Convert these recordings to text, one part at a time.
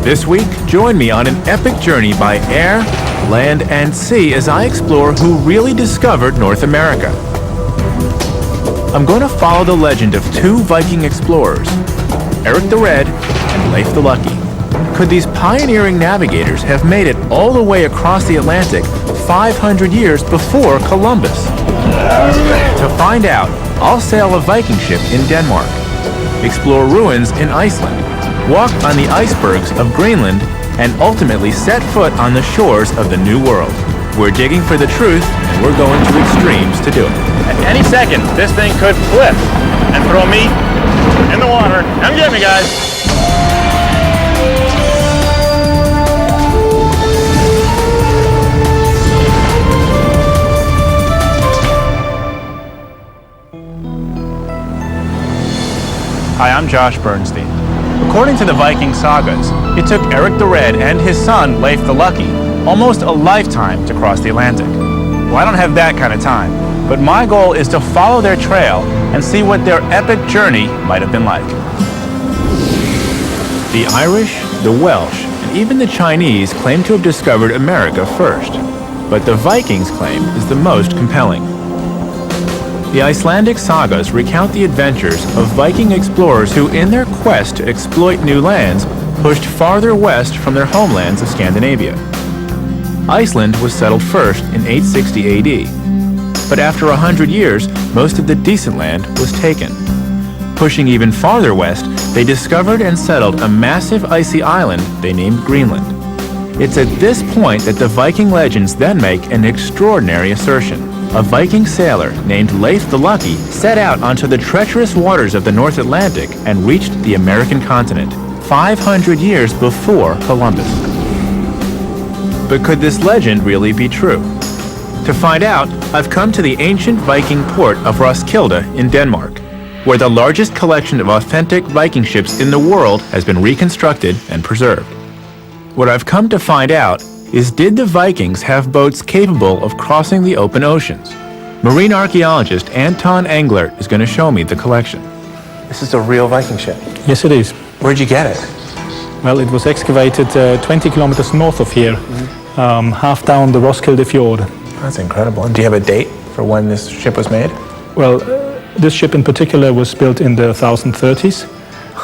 This week, join me on an epic journey by air, land, and sea as I explore who really discovered North America. I'm going to follow the legend of two Viking explorers, Eric the Red and Leif the Lucky. Could these pioneering navigators have made it all the way across the Atlantic 500 years before Columbus? To find out, I'll sail a Viking ship in Denmark, explore ruins in Iceland, walk on the icebergs of Greenland, and ultimately set foot on the shores of the New World. We're digging for the truth, and we're going to extremes to do it. At any second, this thing could flip and throw me in the water. Come get me, guys. Hi, I'm Josh Bernstein. According to the Viking sagas, it took Eric the Red and his son, Leif the Lucky, almost a lifetime to cross the Atlantic. Well, I don't have that kind of time, but my goal is to follow their trail and see what their epic journey might have been like. The Irish, the Welsh, and even the Chinese claim to have discovered America first, but the Vikings' claim is the most compelling. The Icelandic sagas recount the adventures of Viking explorers who, in their quest to exploit new lands, pushed farther west from their homelands of Scandinavia. Iceland was settled first in 860 AD, but after 100 years, most of the decent land was taken. Pushing even farther west, they discovered and settled a massive icy island they named Greenland. It's at this point that the Viking legends then make an extraordinary assertion. A Viking sailor named Leif the Lucky set out onto the treacherous waters of the North Atlantic and reached the American continent 500 years before Columbus. But could this legend really be true? To find out, I've come to the ancient Viking port of Roskilde in Denmark, where the largest collection of authentic Viking ships in the world has been reconstructed and preserved. What I've come to find out is, did the Vikings have boats capable of crossing the open oceans? Marine archaeologist Anton Englert is going to show me the collection. This is a real Viking ship. Yes, it is. Where'd you get it? Well, it was excavated 20 kilometers north of here, half down the Roskilde Fjord. That's incredible. And do you have a date for when this ship was made? Well, this ship in particular was built in the 1030s,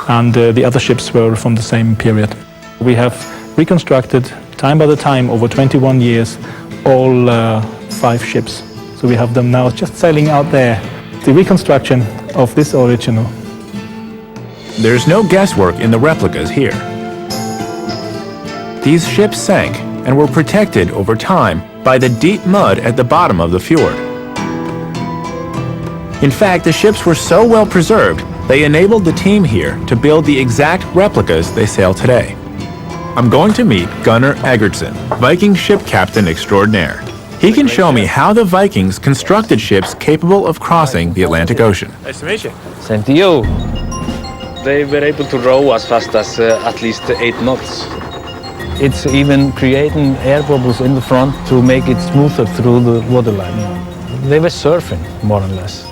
and the other ships were from the same period. We have reconstructed time by the time, over 21 years, all 5 ships. So we have them now just sailing out there. The reconstruction of this original. There's no guesswork in the replicas here. These ships sank and were protected over time by the deep mud at the bottom of the fjord. In fact, the ships were so well preserved, they enabled the team here to build the exact replicas they sail today. I'm going to meet Gunnar Eggertsen, Viking ship captain extraordinaire. He can show me how the Vikings constructed ships capable of crossing the Atlantic Ocean. Nice to meet you. Same to you. They were able to row as fast as at least 8 knots. It's even creating air bubbles in the front to make it smoother through the waterline. They were surfing, more or less.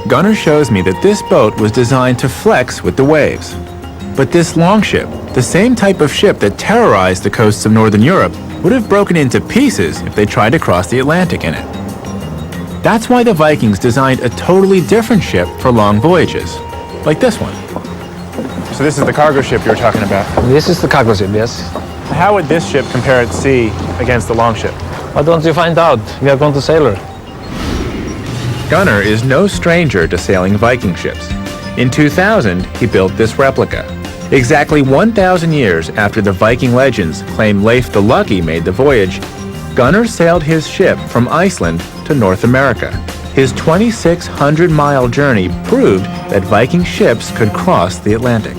Gunnar shows me that this boat was designed to flex with the waves. But this longship, the same type of ship that terrorized the coasts of Northern Europe, would have broken into pieces if they tried to cross the Atlantic in it. That's why the Vikings designed a totally different ship for long voyages, like this one. So this is the cargo ship you were talking about. This is the cargo ship, yes. How would this ship compare at sea against the longship? Why don't you find out? We are going to sail her. Gunnar is no stranger to sailing Viking ships. In 2000, he built this replica. Exactly 1,000 years after the Viking legends claim Leif the Lucky made the voyage, Gunnar sailed his ship from Iceland to North America. His 2,600-mile journey proved that Viking ships could cross the Atlantic.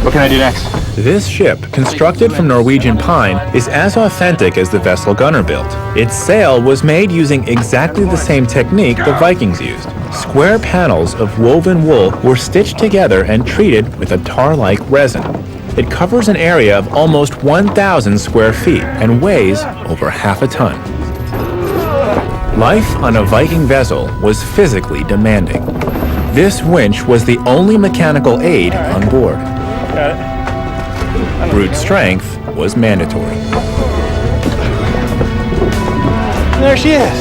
What can I do next? This ship, constructed from Norwegian pine, is as authentic as the vessel Gunnar built. Its sail was made using exactly the same technique the Vikings used. Square panels of woven wool were stitched together and treated with a tar-like resin. It covers an area of almost 1,000 square feet and weighs over half a ton. Life on a Viking vessel was physically demanding. This winch was the only mechanical aid on board. Got it. Brute strength was mandatory. There she is.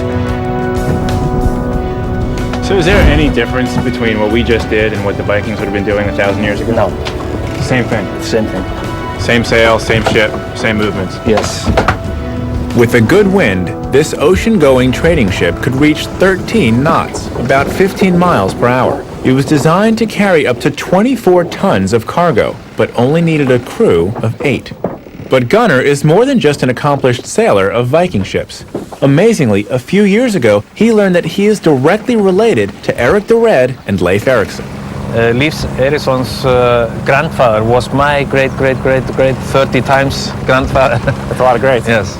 So is there any difference between what we just did and what the Vikings would have been doing 1,000 years ago? No, Same thing. same thing. Same sail, same ship, same movements. Yes. With a good wind, this ocean-going trading ship could reach 13 knots, about 15 miles per hour. It was designed to carry up to 24 tons of cargo, but only needed a crew of 8. But Gunnar is more than just an accomplished sailor of Viking ships. Amazingly, a few years ago, he learned that he is directly related to Erik the Red and Leif Erikson. Leif Eriksson's grandfather was my great 30 times grandfather. That's a lot of greats. Yes.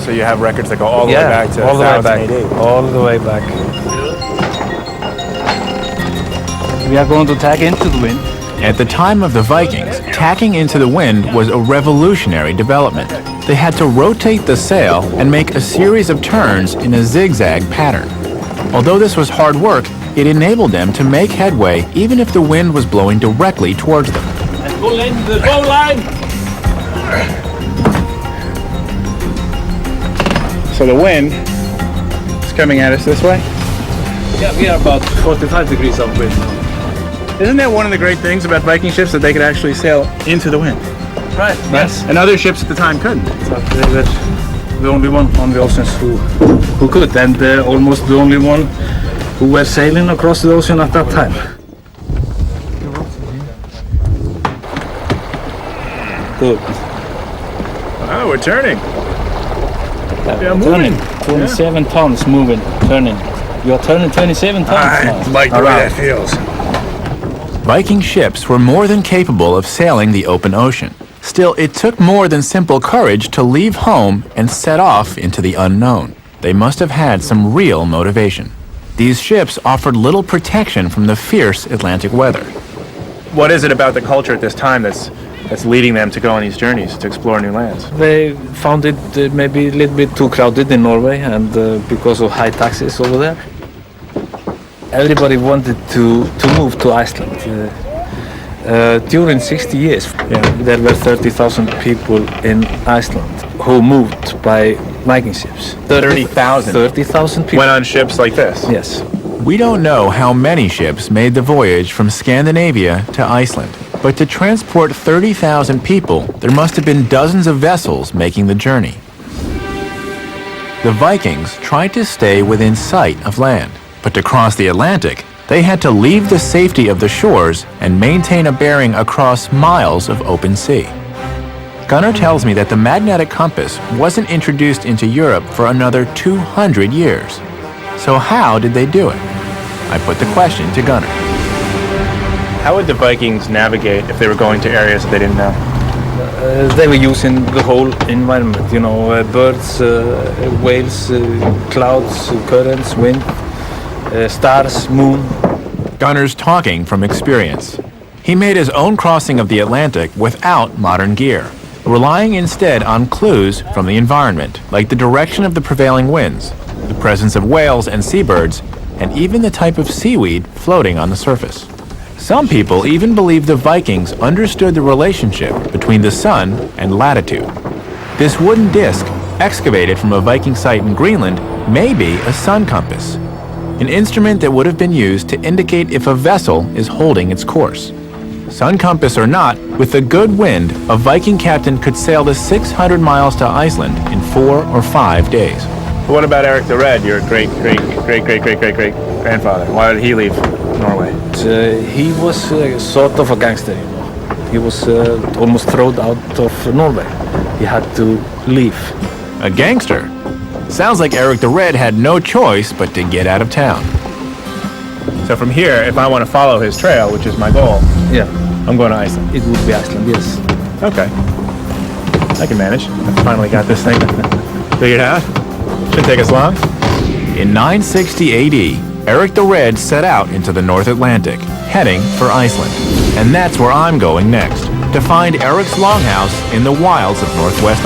So you have records that go all the way back to all the way 1000 back. AD. All the way back. We are going to tack into the wind. At the time of the Vikings, tacking into the wind was a revolutionary development. They had to rotate the sail and make a series of turns in a zigzag pattern. Although this was hard work, it enabled them to make headway even if the wind was blowing directly towards them. And pull in the bow line. So the wind is coming at us this way. Yeah, we are about 45 degrees of wind. Isn't that one of the great things about Viking ships, that they could actually sail into the wind? Right. Yes. And other ships at the time couldn't. So they were the only one on the oceans who could, and almost the only one who were sailing across the ocean at that time. Good. Oh, we're turning. Yeah, moving. turning. 27 tons moving, turning. You're turning 27 tons now. like the way that feels. Viking ships were more than capable of sailing the open ocean. Still, it took more than simple courage to leave home and set off into the unknown. They must have had some real motivation. These ships offered little protection from the fierce Atlantic weather. What is it about the culture at this time that's leading them to go on these journeys to explore new lands? They found it maybe a little bit too crowded in Norway, and because of high taxes over there. Everybody wanted to move to Iceland. During 60 years, there were 30,000 people in Iceland who moved by Viking ships. 30,000? 30,000 people. Went on ships like this? Yes. We don't know how many ships made the voyage from Scandinavia to Iceland, but to transport 30,000 people, there must have been dozens of vessels making the journey. The Vikings tried to stay within sight of land, but to cross the Atlantic, they had to leave the safety of the shores and maintain a bearing across miles of open sea. Gunnar tells me that the magnetic compass wasn't introduced into Europe for another 200 years. So how did they do it? I put the question to Gunnar. How would the Vikings navigate if they were going to areas that they didn't know? They were using the whole environment, you know, birds, whales, clouds, currents, wind, stars, moon. Gunnar's talking from experience. He made his own crossing of the Atlantic without modern gear, relying instead on clues from the environment, like the direction of the prevailing winds, the presence of whales and seabirds, and even the type of seaweed floating on the surface. Some people even believe the Vikings understood the relationship between the sun and latitude. This wooden disc, excavated from a Viking site in Greenland, may be a sun compass, an instrument that would have been used to indicate if a vessel is holding its course. Sun compass or not, with a good wind, a Viking captain could sail the 600 miles to Iceland in 4 or 5 days. What about Erik the Red, your great-great-great-great-great-great-grandfather? Why did he leave Norway? He was sort of a gangster, you know. He was almost thrown out of Norway. He had to leave. A gangster? Sounds like Erik the Red had no choice but to get out of town. So from here, if I want to follow his trail, which is my goal, Yeah, I'm going to Iceland. it would be Iceland, yes. Okay. I can manage. I finally got this thing figured out. Shouldn't take us long. In 960 AD, Erik the Red set out into the North Atlantic, heading for Iceland. And that's where I'm going next, to find Erik's longhouse in the wilds of northwest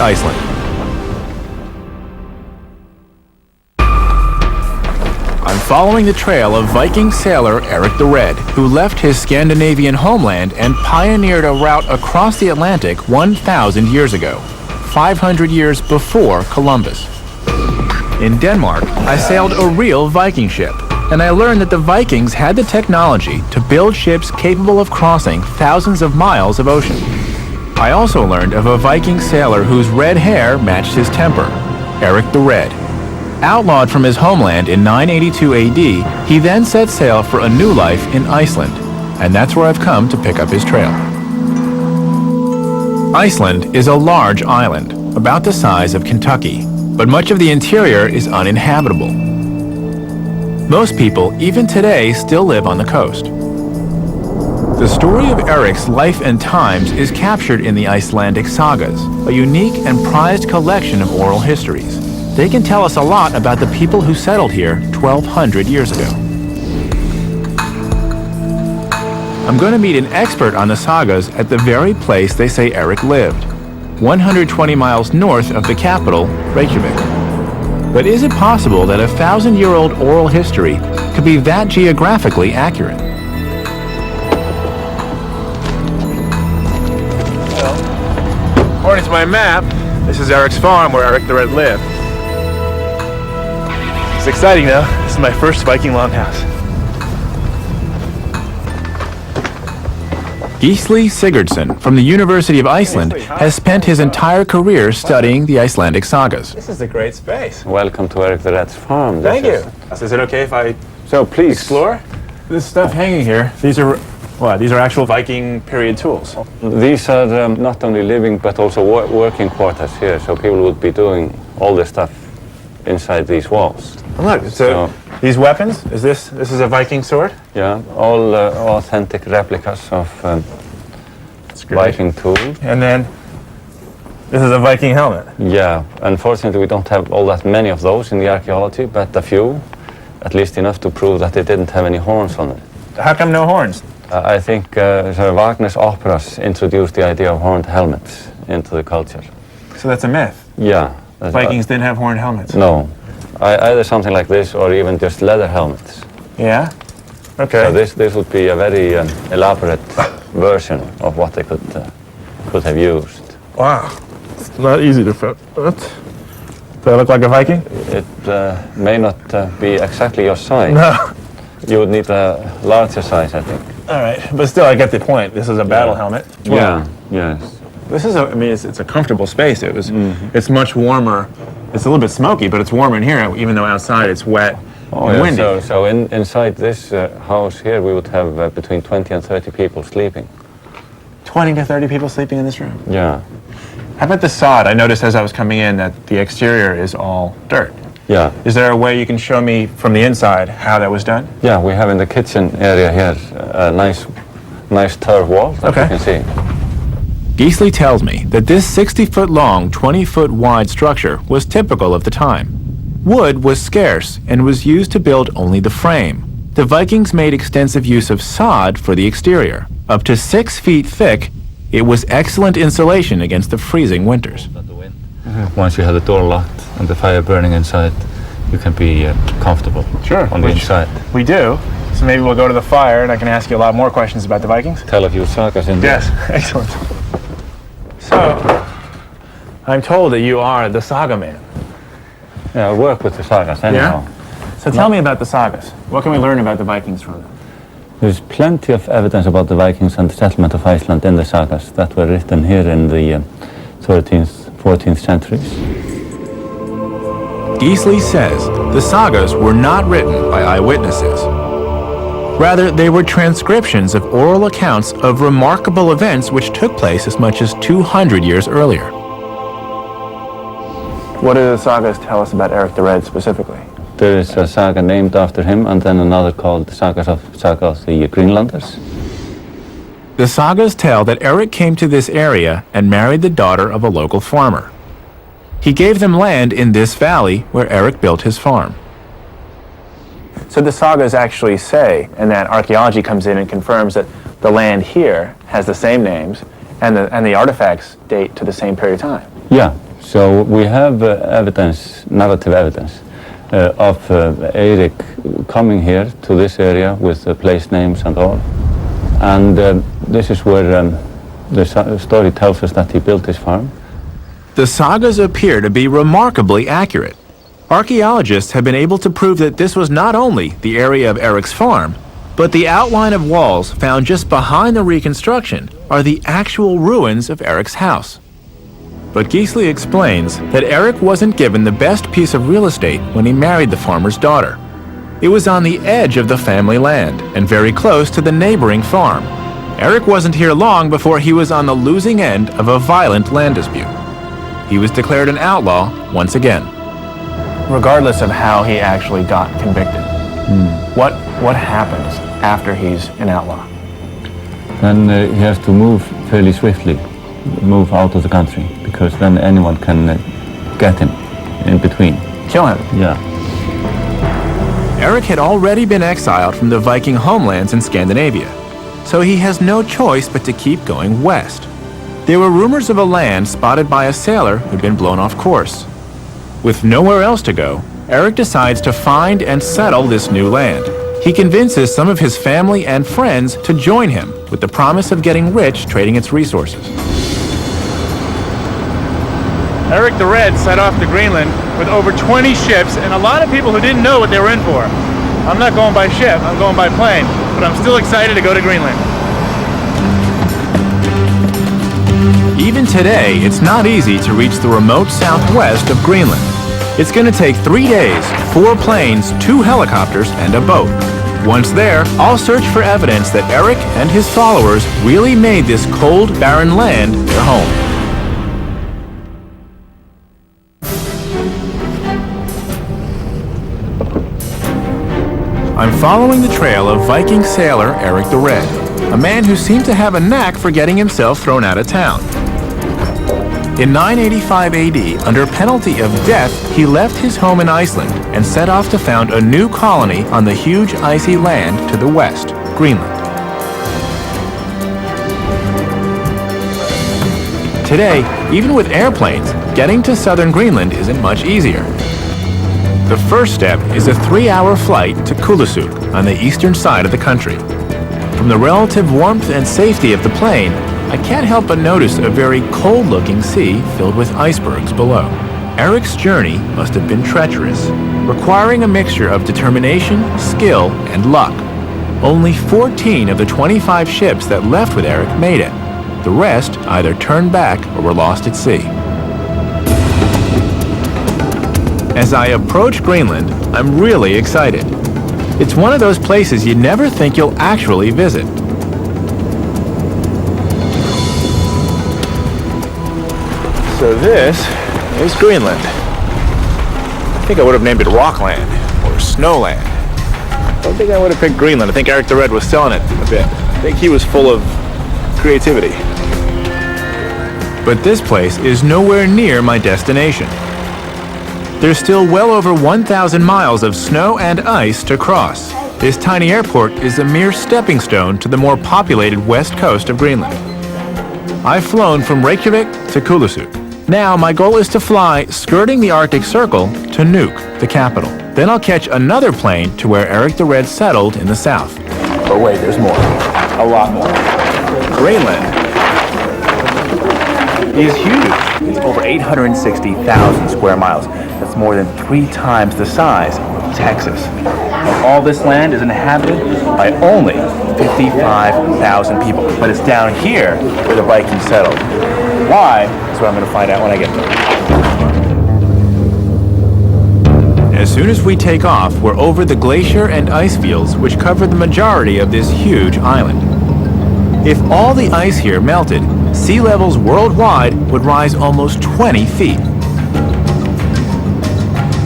I'm following the trail of Viking sailor Erik the Red, who left his Scandinavian homeland and pioneered a route across the Atlantic 1,000 years ago, 500 years before Columbus. In Denmark, I sailed a real Viking ship, and I learned that the Vikings had the technology to build ships capable of crossing thousands of miles of ocean. I also learned of a Viking sailor whose red hair matched his temper, Erik the Red. Outlawed from his homeland in 982 AD, he then set sail for a new life in Iceland, and that's where I've come to pick up his trail. Iceland is a large island, about the size of Kentucky, but much of the interior is uninhabitable. Most people, even today, still live on the coast. The story of Erik's life and times is captured in the Icelandic sagas, a unique and prized collection of oral histories. They can tell us a lot about the people who settled here 1,200 years ago. I'm going to meet an expert on the sagas at the very place they say Erik lived, 120 miles north of the capital, Reykjavik. But is it possible that a 1,000-year-old oral history could be that geographically accurate? Well, according to my map, this is Erik's farm where Erik the Red lived. It's exciting though. This is my first Viking longhouse. Gisli Sigurdsson from the University of Iceland has spent his entire career studying the Icelandic sagas. This is a great space. Welcome to Erik the Red's farm. Thank you. Is it okay if I Please explore? This stuff hanging here, these are what? These are actual Viking period tools. These are not only living but also working quarters here, so people would be doing all this stuff inside these walls. Look, so these weapons, this is a Viking sword? Yeah, all authentic replicas of Viking tools. And then this is a Viking helmet. Yeah, unfortunately we don't have all that many of those in the archaeology, but a few, at least enough to prove that they didn't have any horns on it. How come no horns? I think Wagner's operas introduced the idea of horned helmets into the culture. So that's a myth. Yeah. Vikings didn't have horned helmets. No. Either something like this or even just leather helmets. Yeah? Okay. So this would be a very elaborate version of what they could have used. Wow. It's not easy to fit. What? Do I look like a Viking? It may not be exactly your size. No. You would need a larger size, I think. All right, but still I get the point. This is a battle helmet. Yeah, yes. This is it's a comfortable space. It's much warmer. It's a little bit smoky, but it's warmer in here, even though outside it's wet and windy. So inside this house here, we would have between 20 and 30 people sleeping. 20 to 30 people sleeping in this room? Yeah. How about the sod? I noticed as I was coming in that the exterior is all dirt. Yeah. Is there a way you can show me from the inside how that was done? Yeah, we have in the kitchen area here a nice turf wall that you can see. Gisli tells me that this 60-foot-long, 20-foot-wide structure was typical of the time. Wood was scarce and was used to build only the frame. The Vikings made extensive use of sod for the exterior. Up to 6 feet thick, it was excellent insulation against the freezing winters. Once you have the door locked and the fire burning inside, you can be comfortable on the inside. We do. So maybe we'll go to the fire and I can ask you a lot more questions about the Vikings. Tell a few sagas in there. Yes, excellent. So, I'm told that you are the saga man. Yeah, I work with the sagas anyhow. Yeah? So tell me about the sagas. What can we learn about the Vikings from them? There's plenty of evidence about the Vikings and the settlement of Iceland in the sagas that were written here in the 13th, 14th centuries. Gisli says the sagas were not written by eyewitnesses. Rather, they were transcriptions of oral accounts of remarkable events which took place as much as 200 years earlier. What do the sagas tell us about Erik the Red specifically? There is a saga named after him and then another called Saga of the Greenlanders. The sagas tell that Erik came to this area and married the daughter of a local farmer. He gave them land in this valley where Erik built his farm. So the sagas actually say, and that archaeology comes in and confirms that the land here has the same names and the artifacts date to the same period of time. Yeah, so we have evidence, narrative evidence, of Erik coming here to this area with place names and all. And this is where the story tells us that he built his farm. The sagas appear to be remarkably accurate. Archaeologists have been able to prove that this was not only the area of Erik's farm, but the outline of walls found just behind the reconstruction are the actual ruins of Erik's house. But Gisli explains that Erik wasn't given the best piece of real estate when he married the farmer's daughter. It was on the edge of the family land and very close to the neighboring farm. Erik wasn't here long before he was on the losing end of a violent land dispute. He was declared an outlaw once again. Regardless of how he actually got convicted, what happens after he's an outlaw? Then he has to move fairly swiftly, move out of the country, because then anyone can get him in between. Kill him? Yeah. Erik had already been exiled from the Viking homelands in Scandinavia, so he has no choice but to keep going west. There were rumors of a land spotted by a sailor who'd been blown off course. With nowhere else to go, Erik decides to find and settle this new land. He convinces some of his family and friends to join him with the promise of getting rich trading its resources. Erik the Red set off to Greenland with over 20 ships and a lot of people who didn't know what they were in for. I'm not going by ship, I'm going by plane, but I'm still excited to go to Greenland. Even today, it's not easy to reach the remote southwest of Greenland. It's going to take 3 days, 4 planes, 2 helicopters, and a boat. Once there, I'll search for evidence that Erik and his followers really made this cold, barren land their home. I'm following the trail of Viking sailor Erik the Red, a man who seemed to have a knack for getting himself thrown out of town. In 985 AD, under penalty of death, he left his home in Iceland and set off to found a new colony on the huge icy land to the west, Greenland. Today, even with airplanes, getting to southern Greenland isn't much easier. The first step is a 3-hour flight to Kulusuk on the eastern side of the country. From the relative warmth and safety of the plane, I can't help but notice a very cold-looking sea filled with icebergs below. Erik's journey must have been treacherous, requiring a mixture of determination, skill, and luck. Only 14 of the 25 ships that left with Erik made it. The rest either turned back or were lost at sea. As I approach Greenland, I'm really excited. It's one of those places you never think you'll actually visit. So this is Greenland. I think I would have named it Rockland or Snowland. I don't think I would have picked Greenland. I think Erik the Red was selling it a bit. I think he was full of creativity. But this place is nowhere near my destination. There's still well over 1,000 miles of snow and ice to cross. This tiny airport is a mere stepping stone to the more populated west coast of Greenland. I've flown from Reykjavik to Kulusuk. Now my goal is to fly, skirting the Arctic Circle, to Nuuk, the capital. Then I'll catch another plane to where Erik the Red settled in the south. But wait, there's more. A lot more. Greenland is huge. It's over 860,000 square miles. That's more than 3 times the size of Texas. And all this land is inhabited by only 55,000 people. But it's down here where the Vikings settled. Why is what I'm going to find out when I get there. As soon as we take off, we're over the glacier and ice fields which cover the majority of this huge island. If all the ice here melted, sea levels worldwide would rise almost 20 feet.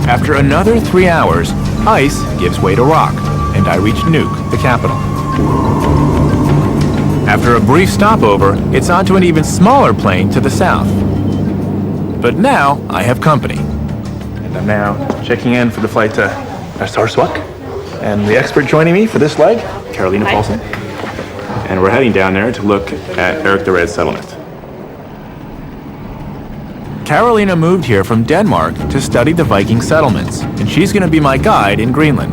After another 3 hours, ice gives way to rock, and I reach Nuuk, the capital. After a brief stopover, it's onto an even smaller plane to the south. But now I have company. And I'm now checking in for the flight to Sarswak. And the expert joining me for this leg, Carolina Paulson. And we're heading down there to look at Erik the Red's settlement. Carolina moved here from Denmark to study the Viking settlements, and she's going to be my guide in Greenland.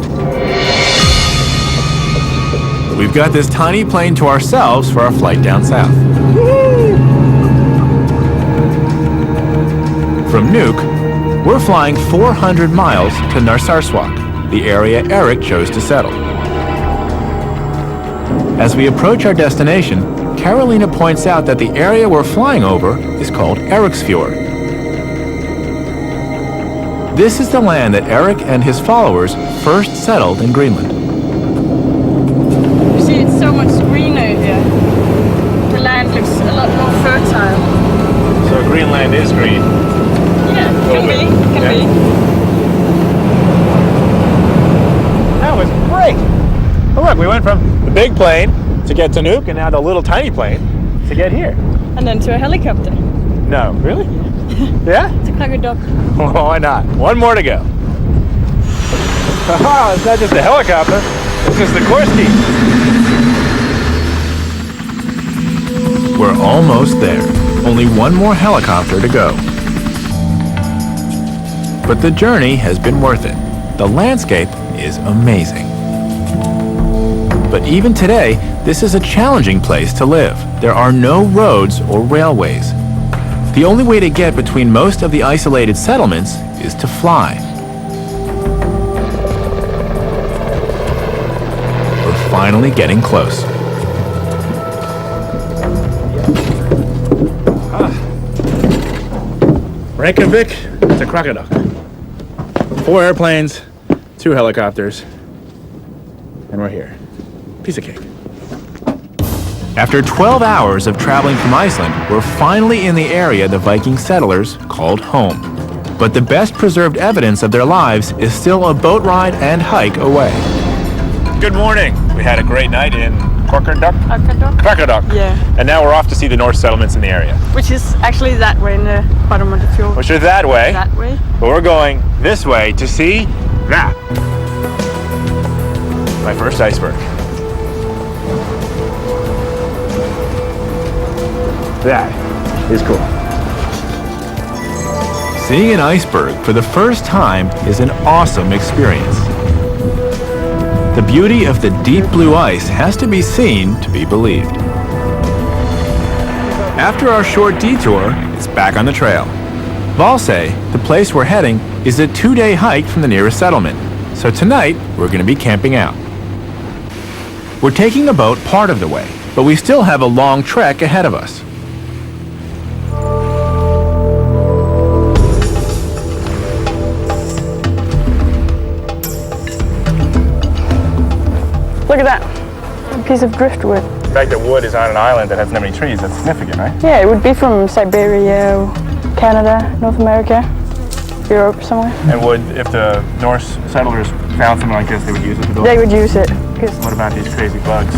We've got this tiny plane to ourselves for our flight down south. From Nuuk, we're flying 400 miles to Narsarsuaq, the area Erik chose to settle. As we approach our destination, Carolina points out that the area we're flying over is called Eriksfjord. This is the land that Erik and his followers first settled in Greenland. You see, it's so much greener here. The land looks a lot more fertile. So Greenland is green. Yeah, can be. That was great. Oh, look, we went from the big plane to get to Nuuk, and now the little tiny plane to get here. And then to a helicopter. No, really? Yeah? To Krakodok. Well, why not? One more to go. Oh, it's not just a helicopter, it's just the course key. We're almost there. Only one more helicopter to go. But the journey has been worth it. The landscape is amazing. But even today, this is a challenging place to live. There are no roads or railways. The only way to get between most of the isolated settlements is to fly. We're finally getting close. Reykjavik to Krakodok. 4 airplanes, 2 helicopters, and we're here. Piece of cake. After 12 hours of traveling from Iceland, we're finally in the area the Viking settlers called home. But the best preserved evidence of their lives is still a boat ride and hike away. Good morning. We had a great night in Krakodok. Yeah. And now we're off to see the Norse settlements in the area. Which is actually that way in the bottom of the fjord. Which is that way. That way. But we're going this way to see that. My first iceberg. That is cool. Seeing an iceberg for the first time is an awesome experience. The beauty of the deep blue ice has to be seen to be believed. After our short detour, it's back on the trail. Valsay, the place we're heading, is a 2-day hike from the nearest settlement. So tonight, we're going to be camping out. We're taking the boat part of the way, but we still have a long trek ahead of us. Look at that. A piece of driftwood. The fact that wood is on an island that has so many trees, that's significant, right? Yeah, it would be from Siberia, Canada, North America, Europe, somewhere. And would, if the Norse settlers found something like this, they would use it to build? They would use it. What about these crazy bugs?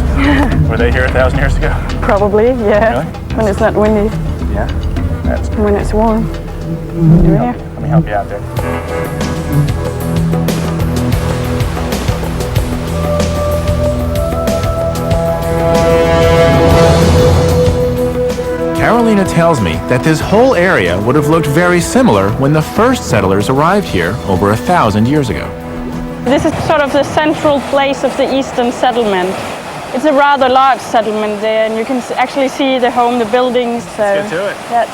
Were they here 1,000 years ago? Probably, yeah. Really? When it's not windy. Yeah. That's cool. When it's warm. Yeah. Let me help you out there. Carolina tells me that this whole area would have looked very similar when the first settlers arrived here over 1,000 years ago. This is sort of the central place of the eastern settlement. It's a rather large settlement there, and you can actually see the home, the buildings. So Let's get to it. That's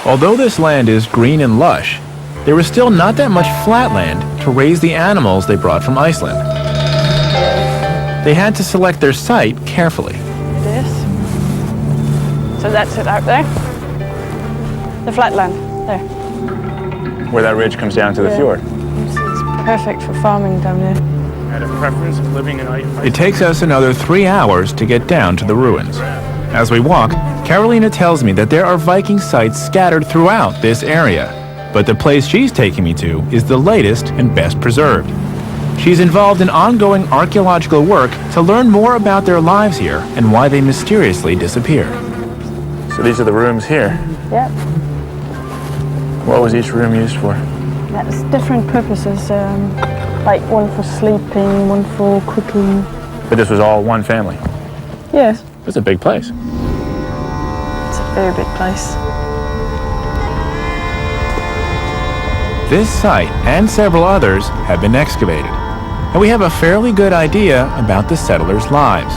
Although this land is green and lush, there was still not that much flat land to raise the animals they brought from Iceland. They had to select their site carefully. this. So that's it out there. The flatland, there. Where that ridge comes down to the fjord. It's perfect for farming down there. I had a preference of living in Iceland. It takes us another 3 hours to get down to the ruins. As we walk, Carolina tells me that there are Viking sites scattered throughout this area, but the place she's taking me to is the latest and best preserved. She's involved in ongoing archaeological work to learn more about their lives here and why they mysteriously disappeared. So these are the rooms here. Yep. What was each room used for? That's different purposes. Like one for sleeping, one for cooking. But this was all one family. Yes. It's a big place. It's a very big place. this site and several others have been excavated, and we have a fairly good idea about the settlers' lives.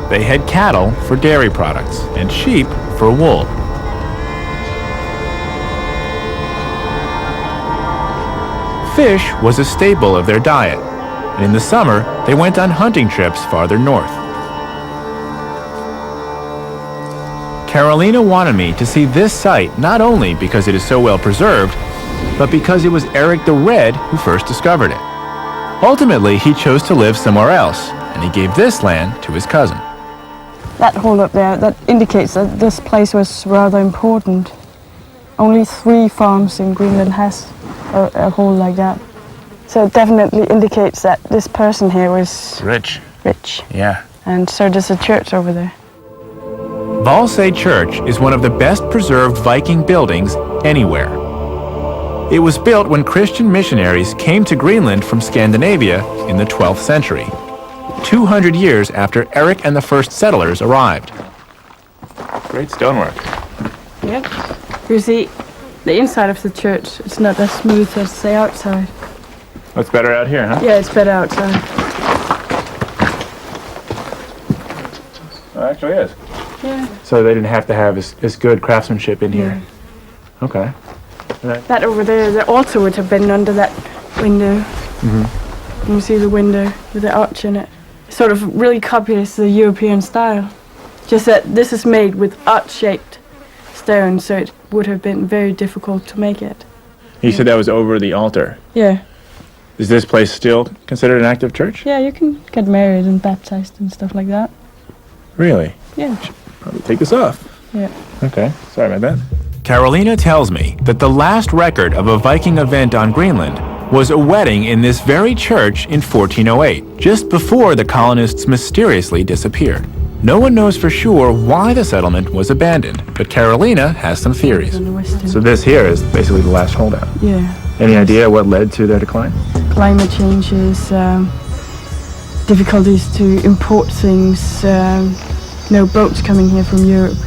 They had cattle for dairy products and sheep for wool. Fish was a staple of their diet, and in the summer they went on hunting trips farther north. Carolina wanted me to see this site not only because it is so well preserved, but because it was Erik the Red who first discovered it. Ultimately, he chose to live somewhere else, and he gave this land to his cousin. That hole up there, that indicates that this place was rather important. Only 3 farms in Greenland has a hole like that. So it definitely indicates that this person here was Rich. Yeah. And so there's a church over there. Valsø Church is one of the best preserved Viking buildings anywhere. It was built when Christian missionaries came to Greenland from Scandinavia in the 12th century, 200 years after Erik and the first settlers arrived. Great stonework. Yep. You see, the inside of the church, it's not as smooth as the outside. Looks better out here, huh? Yeah, it's better outside. Well, it actually is. Yeah. So they didn't have to have as good craftsmanship in here. Okay. That over there, the altar would have been under that window. Mm-hmm. You see the window with the arch in it. Sort of really copies the European style. Just that this is made with arch-shaped stone, so it would have been very difficult to make it. You said that was over the altar. Yeah. Is this place still considered an active church? Yeah, you can get married and baptized and stuff like that. Really? Yeah. Probably take this off. Yeah. Okay. Sorry about that. Carolina tells me that the last record of a Viking event on Greenland was a wedding in this very church in 1408, just before the colonists mysteriously disappeared. No one knows for sure why the settlement was abandoned, but Carolina has some theories. So this here is basically the last holdout. Yeah. Any idea what led to their decline? Climate changes, difficulties to import things, no boats coming here from Europe,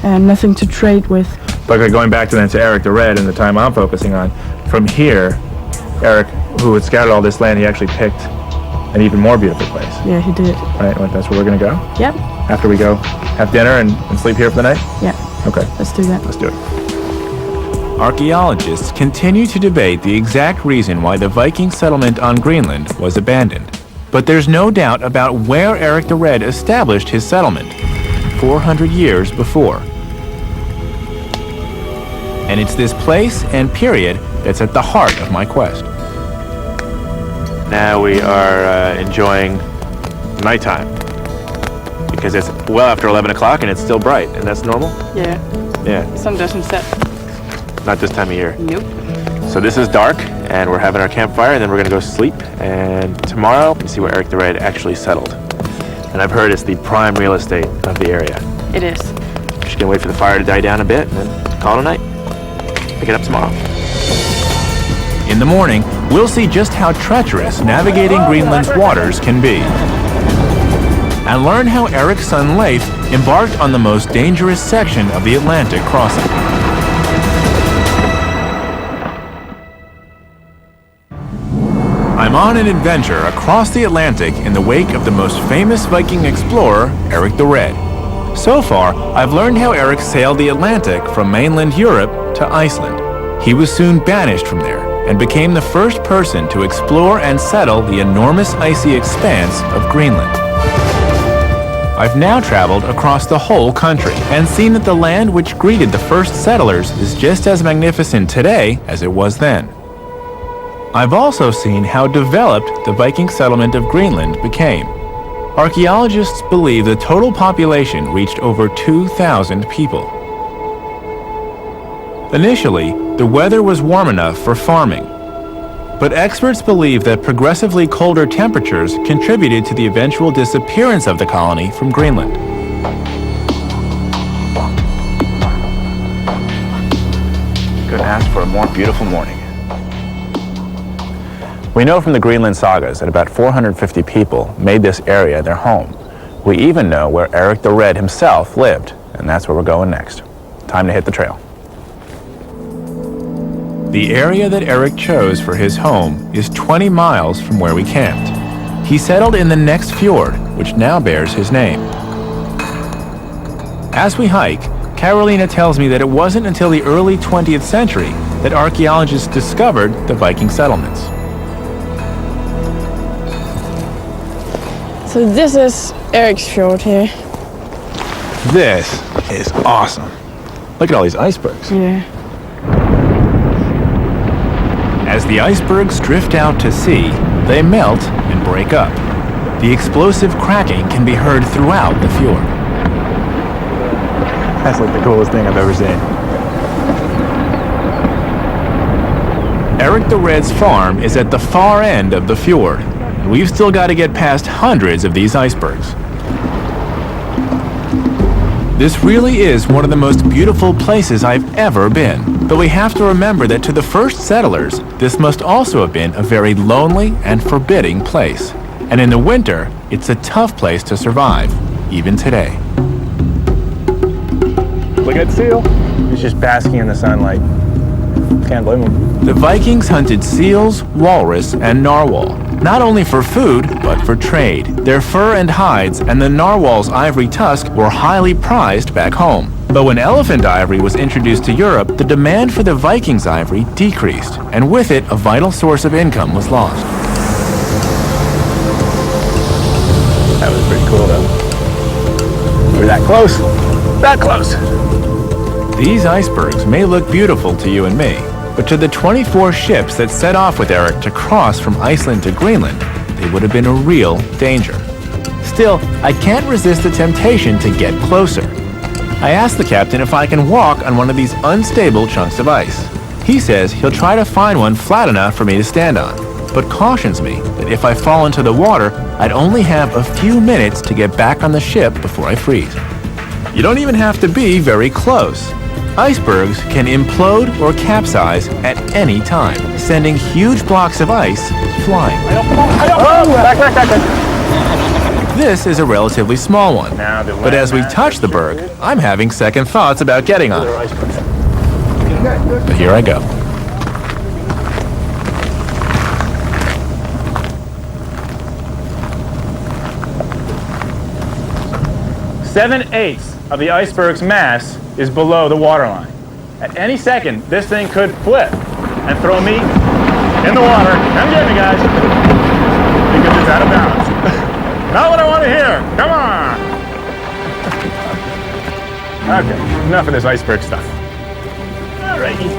and nothing to trade with. But going back to Erik the Red and the time I'm focusing on, from here, Erik, who had scouted all this land, he actually picked an even more beautiful place. Yeah, he did. Right, well, that's where we're gonna go? Yep. After we go have dinner and sleep here for the night? Yeah. Okay. Let's do that. Let's do it. Archaeologists continue to debate the exact reason why the Viking settlement on Greenland was abandoned. But there's no doubt about where Erik the Red established his settlement, 400 years before. And it's this place and period that's at the heart of my quest. Now we are enjoying nighttime because it's well after 11 o'clock and it's still bright, and that's normal? Yeah. Yeah. The sun doesn't set. Not this time of year. Nope. So this is dark, and we're having our campfire, and then we're gonna go sleep, and tomorrow we see where Erik the Red actually settled. And I've heard it's the prime real estate of the area. It is. We're just gonna wait for the fire to die down a bit and then call it a night. Pick it up tomorrow. In the morning, we'll see just how treacherous navigating Greenland's waters can be. And learn how Erik's son Leif embarked on the most dangerous section of the Atlantic crossing. I'm on an adventure across the Atlantic in the wake of the most famous Viking explorer, Erik the Red. So far, I've learned how Erik sailed the Atlantic from mainland Europe to Iceland. He was soon banished from there and became the first person to explore and settle the enormous icy expanse of Greenland. I've now traveled across the whole country and seen that the land which greeted the first settlers is just as magnificent today as it was then. I've also seen how developed the Viking settlement of Greenland became. Archaeologists believe the total population reached over 2,000 people. Initially, the weather was warm enough for farming, but experts believe that progressively colder temperatures contributed to the eventual disappearance of the colony from Greenland. Couldn't ask for a more beautiful morning. We know from the Greenland sagas that about 450 people made this area their home. We even know where Erik the Red himself lived, and that's where we're going next. Time to hit the trail. The area that Erik chose for his home is 20 miles from where we camped. He settled in the next fjord, which now bears his name. As we hike, Carolina tells me that it wasn't until the early 20th century that archaeologists discovered the Viking settlements. So this is Erik's fjord here. This is awesome. Look at all these icebergs. Yeah. As the icebergs drift out to sea, they melt and break up. The explosive cracking can be heard throughout the fjord. That's like the coolest thing I've ever seen. Erik the Red's farm is at the far end of the fjord, and we've still got to get past hundreds of these icebergs. This really is one of the most beautiful places I've ever been, but we have to remember that to the first settlers, this must also have been a very lonely and forbidding place. And in the winter, it's a tough place to survive, even today. Look at that seal. He's just basking in the sunlight. Can't blame him. The Vikings hunted seals, walrus, and narwhal, not only for food, but for trade. Their fur and hides and the narwhal's ivory tusk were highly prized back home. But when elephant ivory was introduced to Europe, the demand for the Vikings' ivory decreased, and with it, a vital source of income was lost. That was pretty cool, though. We're that close. That close. These icebergs may look beautiful to you and me, but to the 24 ships that set off with Erik to cross from Iceland to Greenland, they would have been a real danger. Still, I can't resist the temptation to get closer. I asked the captain if I can walk on one of these unstable chunks of ice. He says he'll try to find one flat enough for me to stand on, but cautions me that if I fall into the water, I'd only have a few minutes to get back on the ship before I freeze. You don't even have to be very close. Icebergs can implode or capsize at any time, sending huge blocks of ice flying. This is a relatively small one, but as we touch the berg, I'm having second thoughts about getting on it. But here I go. Seven-eighths of the iceberg's mass is below the waterline. At any second, this thing could flip and throw me in the water. Come get me, guys, because it's out of bounds. Not what I want to hear. Come on. Okay, enough of this iceberg stuff. Alrighty.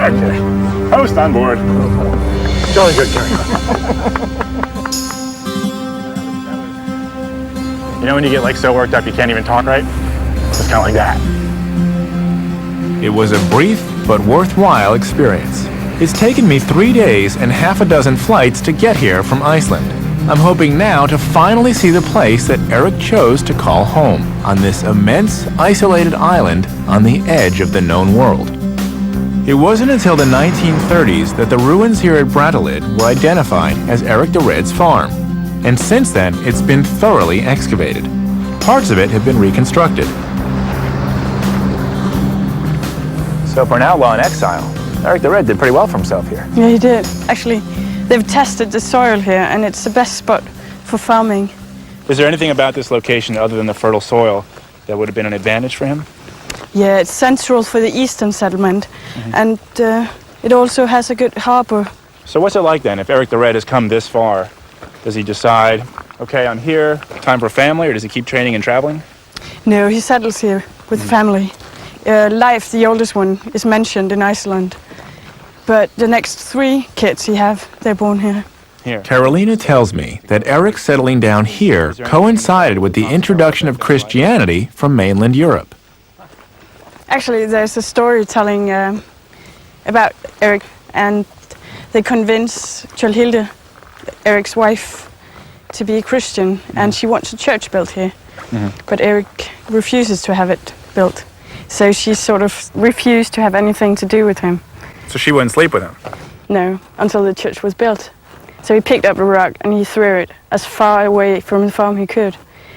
Okay, host on board. Jolly good, Gary. You know when you get like so worked up you can't even talk right? It's kind of like that. It was a brief but worthwhile experience. It's taken me 3 days and half a dozen flights to get here from Iceland. I'm hoping now to finally see the place that Erik chose to call home, on this immense, isolated island on the edge of the known world. It wasn't until the 1930s that the ruins here at Brattahlid were identified as Erik the Red's farm. And since then, it's been thoroughly excavated. Parts of it have been reconstructed. So for an outlaw in exile, Erik the Red did pretty well for himself here. Yeah, he did. Actually, they've tested the soil here, and it's the best spot for farming. Is there anything about this location other than the fertile soil that would have been an advantage for him? Yeah, it's central for the eastern settlement, and it also has a good harbor. So what's it like then, if Erik the Red has come this far? Does he decide, okay, I'm here, time for family, or does he keep training and traveling? No, he settles here with family. Leif, the oldest one, is mentioned in Iceland. But the next 3 kids he have, they're born here. Carolina tells me that Erik settling down here coincided with the introduction of Christianity from mainland Europe. Actually, there's a story telling about Erik, and they convince Kjolhilde, Erik's wife, to be a Christian, and she wants a church built here. But Erik refuses to have it built. So she sort of refused to have anything to do with him. So she wouldn't sleep with him? No, until the church was built. So he picked up a rock and he threw it as far away from the farm he could.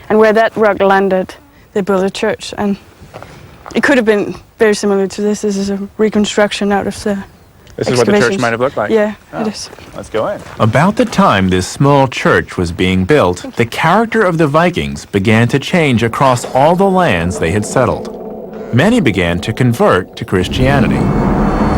And where that rock landed, they built a church. And it could have been very similar to this. This is a reconstruction out of the This is what the church excavations. might have looked like. Yeah, Oh. it is. Let's go in. About the time this small church was being built, the character of the Vikings began to change across all the lands they had settled. Many began to convert to Christianity.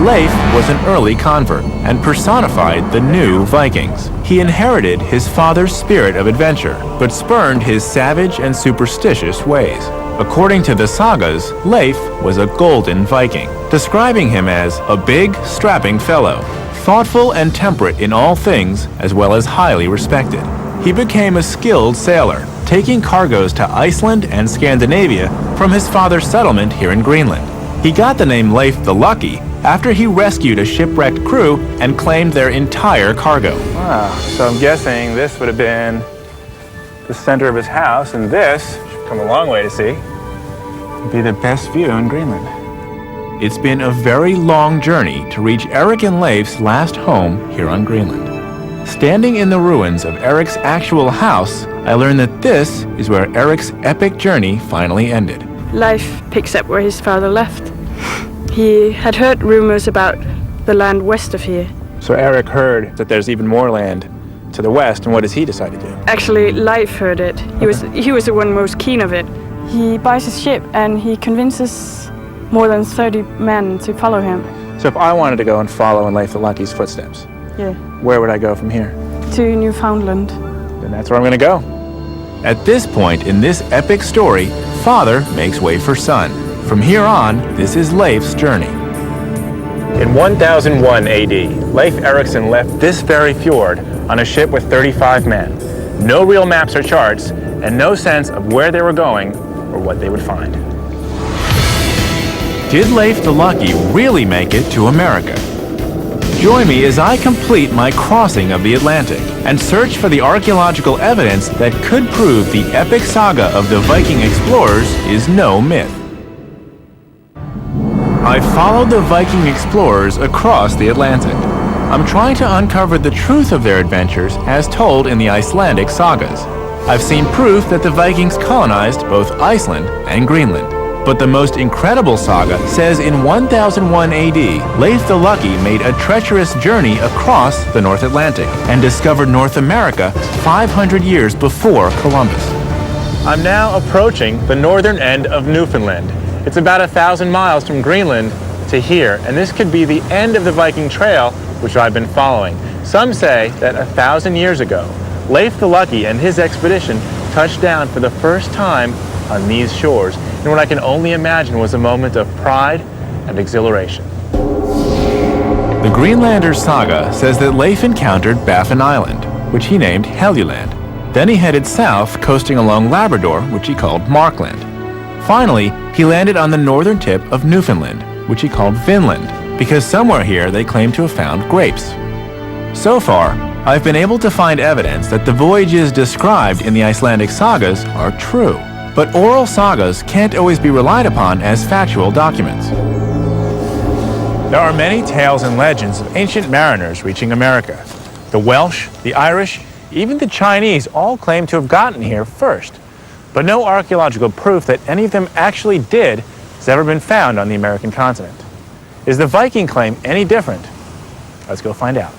Leif was an early convert and personified the new Vikings. He inherited his father's spirit of adventure, but spurned his savage and superstitious ways. According to the sagas, Leif was a golden Viking, describing him as a big, strapping fellow, thoughtful and temperate in all things, as well as highly respected. He became a skilled sailor, taking cargoes to Iceland and Scandinavia from his father's settlement here in Greenland. He got the name Leif the Lucky after he rescued a shipwrecked crew and claimed their entire cargo. Wow. So I'm guessing this would have been the center of his house, and this, should come a long way to see, would be the best view in Greenland. It's been a very long journey to reach Erik and Leif's last home here on Greenland. Standing in the ruins of Erik's actual house, I learned that this is where Erik's epic journey finally ended. Leif picks up where his father left. He had heard rumors about the land west of here. So Erik heard that there's even more land to the west, and what does he decide to do? Actually, Leif heard it. He was the one most keen of it. He buys a ship and he convinces more than 30 men to follow him. So if I wanted to go and follow in Leif the Lucky's footsteps, Yeah, where would I go from here? to Newfoundland. Then that's where I'm going to go. At this point in this epic story, father makes way for son. From here on, this is Leif's journey. In 1001 AD, Leif Erikson left this very fjord on a ship with 35 men. No real maps or charts, and no sense of where they were going or what they would find. Did Leif the Lucky really make it to America? Join me as I complete my crossing of the Atlantic and search for the archaeological evidence that could prove the epic saga of the Viking explorers is no myth. I followed the Viking explorers across the Atlantic. I'm trying to uncover the truth of their adventures as told in the Icelandic sagas. I've seen proof that the Vikings colonized both Iceland and Greenland. But the most incredible saga says in 1001 AD, Leif the Lucky made a treacherous journey across the North Atlantic and discovered North America 500 years before Columbus. I'm now approaching the northern end of Newfoundland. It's about 1,000 miles from Greenland to here, and this could be the end of the Viking Trail, which I've been following. Some say that 1,000 years ago, Leif the Lucky and his expedition touched down for the first time on these shores, in what I can only imagine was a moment of pride and exhilaration. The Greenlander saga says that Leif encountered Baffin Island, which he named Helluland. Then he headed south, coasting along Labrador, which he called Markland. Finally, he landed on the northern tip of Newfoundland, which he called Vinland, because somewhere here they claim to have found grapes. So far, I've been able to find evidence that the voyages described in the Icelandic sagas are true. But oral sagas can't always be relied upon as factual documents. There are many tales and legends of ancient mariners reaching America. The Welsh, the Irish, even the Chinese all claim to have gotten here first. But no archaeological proof that any of them actually did has ever been found on the American continent. Is the Viking claim any different? Let's go find out.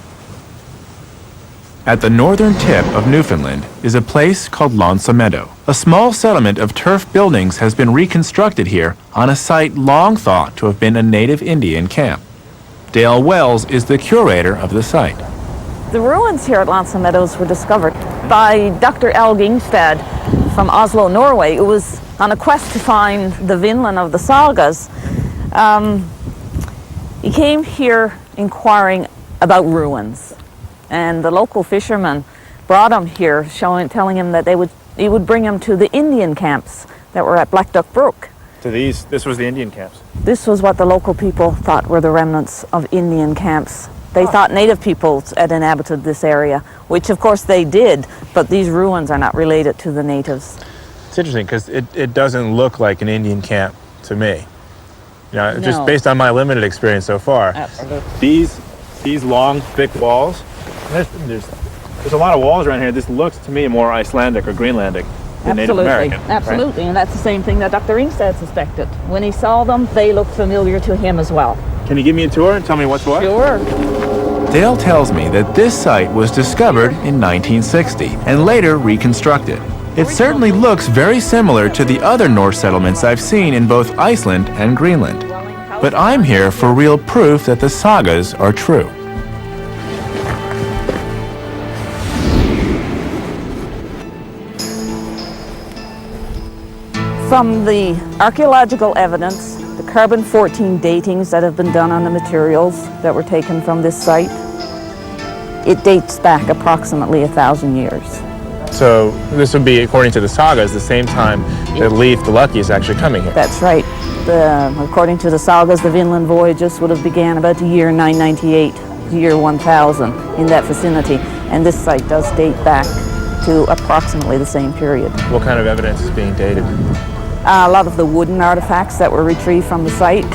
At the northern tip of Newfoundland is a place called Meadow. A small settlement of turf buildings has been reconstructed here on a site long thought to have been a native Indian camp. Dale Wells is the curator of the site. The ruins here at Meadows were discovered by Dr. L. Gingstad from Oslo, Norway. It was on a quest to find the Vinland of the sagas. He came here inquiring about ruins. And the local fishermen brought him here, telling him that he would bring him to the Indian camps that were at Black Duck Brook. So this was the Indian camps? This was what the local people thought were the remnants of Indian camps. They thought native peoples had inhabited this area, which of course they did, but these ruins are not related to the natives. It's interesting because it doesn't look like an Indian camp to me. You know, just No. based on my limited experience so far. Absolutely. These long, thick walls, there's a lot of walls around here. This looks to me more Icelandic or Greenlandic the Native American. Absolutely, and that's the same thing that Dr. Ingstad suspected. When he saw them, they looked familiar to him as well. Can you give me a tour and tell me what's what? Sure. Dale tells me that this site was discovered in 1960 and later reconstructed. It certainly looks very similar to the other Norse settlements I've seen in both Iceland and Greenland. But I'm here for real proof that the sagas are true. From the archaeological evidence, the carbon-14 datings that have been done on the materials that were taken from this site, it dates back approximately 1,000 years. So this would be, according to the sagas, the same time that Leif the Lucky is actually coming here. That's right. According to the sagas, the Vinland voyages would have began about the year 998, year 1000, in that vicinity. And this site does date back to approximately the same period. What kind of evidence is being dated? A lot of the wooden artifacts that were retrieved from the site,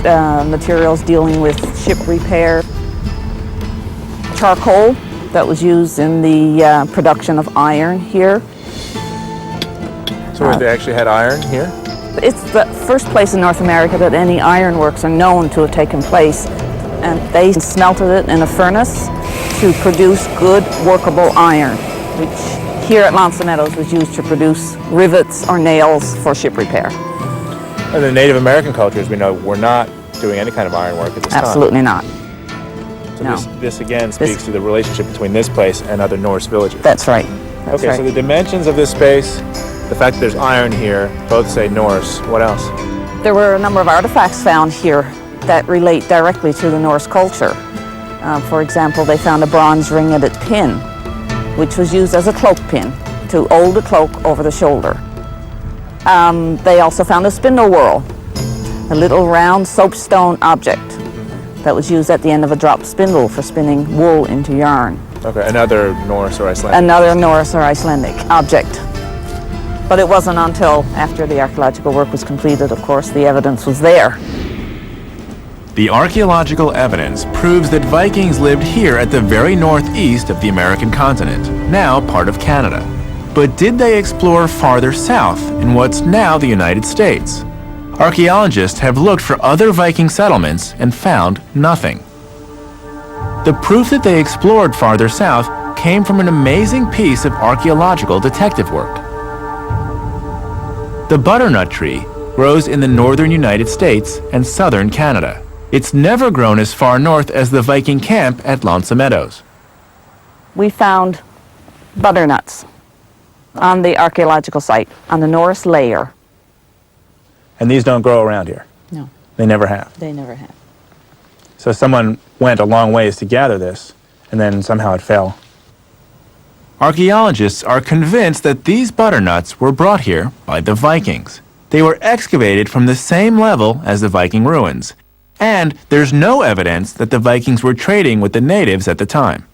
materials dealing with ship repair, charcoal that was used in the production of iron here. So they actually had iron here? It's the first place in North America that any ironworks are known to have taken place. And they smelted it in a furnace to produce good workable iron, which here at L'Anse Meadows was used to produce rivets or nails for ship repair. And the Native American cultures, we know, were not doing any kind of ironwork at this time. Absolutely not. So No. this again speaks to the relationship between this place and other Norse villages. That's right. That's okay, right. so the dimensions of this space, the fact that there's iron here, both say Norse. What else? There were a number of artifacts found here that relate directly to the Norse culture. For example, they found a bronze ringleted pin, which was used as a cloak pin to hold a cloak over the shoulder. They also found a spindle whorl, a little round soapstone object that was used at the end of a drop spindle for spinning wool into yarn. Okay, another Norse or Icelandic. Another Norse or Icelandic object. But it wasn't until after the archaeological work was completed, of course, the evidence was there. The archaeological evidence proves that Vikings lived here at the very northeast of the American continent, now part of Canada. But did they explore farther south in what's now the United States? Archaeologists have looked for other Viking settlements and found nothing. The proof that they explored farther south came from an amazing piece of archaeological detective work. The butternut tree grows in the northern United States and southern Canada. It's never grown as far north as the Viking camp at L'Anse Meadows. We found butternuts on the archaeological site, on the Norris layer. And these don't grow around here? No, They never have. they never have. So someone went a long ways to gather this, and then somehow it fell. Archaeologists are convinced that these butternuts were brought here by the Vikings. They were excavated from the same level as the Viking ruins, and there's no evidence that the Vikings were trading with the natives at the time.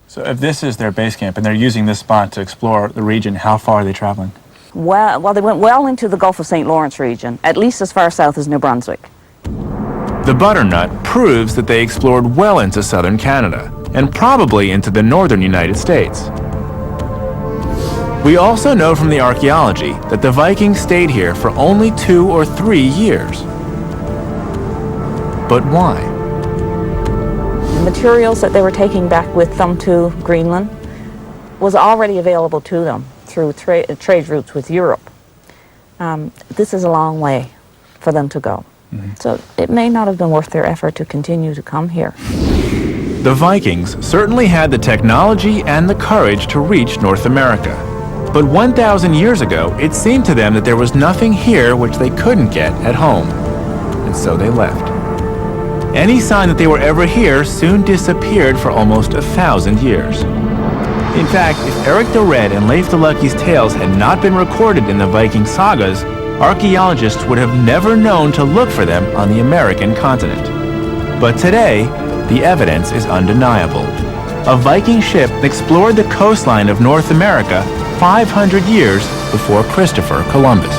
So if this is their base camp and they're using this spot to explore the region, how far are they traveling? Well, they went well into the Gulf of St. Lawrence region, at least as far south as New Brunswick. The butternut proves that they explored well into southern Canada, and probably into the northern United States. We also know from the archaeology that the Vikings stayed here for only 2 or 3 years. But why? The materials that they were taking back with them to Greenland was already available to them through trade routes with Europe. This is a long way for them to go. So it may not have been worth their effort to continue to come here. The Vikings certainly had the technology and the courage to reach North America. But 1,000 years ago, it seemed to them that there was nothing here which they couldn't get at home. And so they left. Any sign that they were ever here soon disappeared for almost 1,000 years. In fact, if Eric the Red and Leif the Lucky's tales had not been recorded in the Viking sagas, archaeologists would have never known to look for them on the American continent. But today, the evidence is undeniable. A Viking ship explored the coastline of North America 500 years before Christopher Columbus.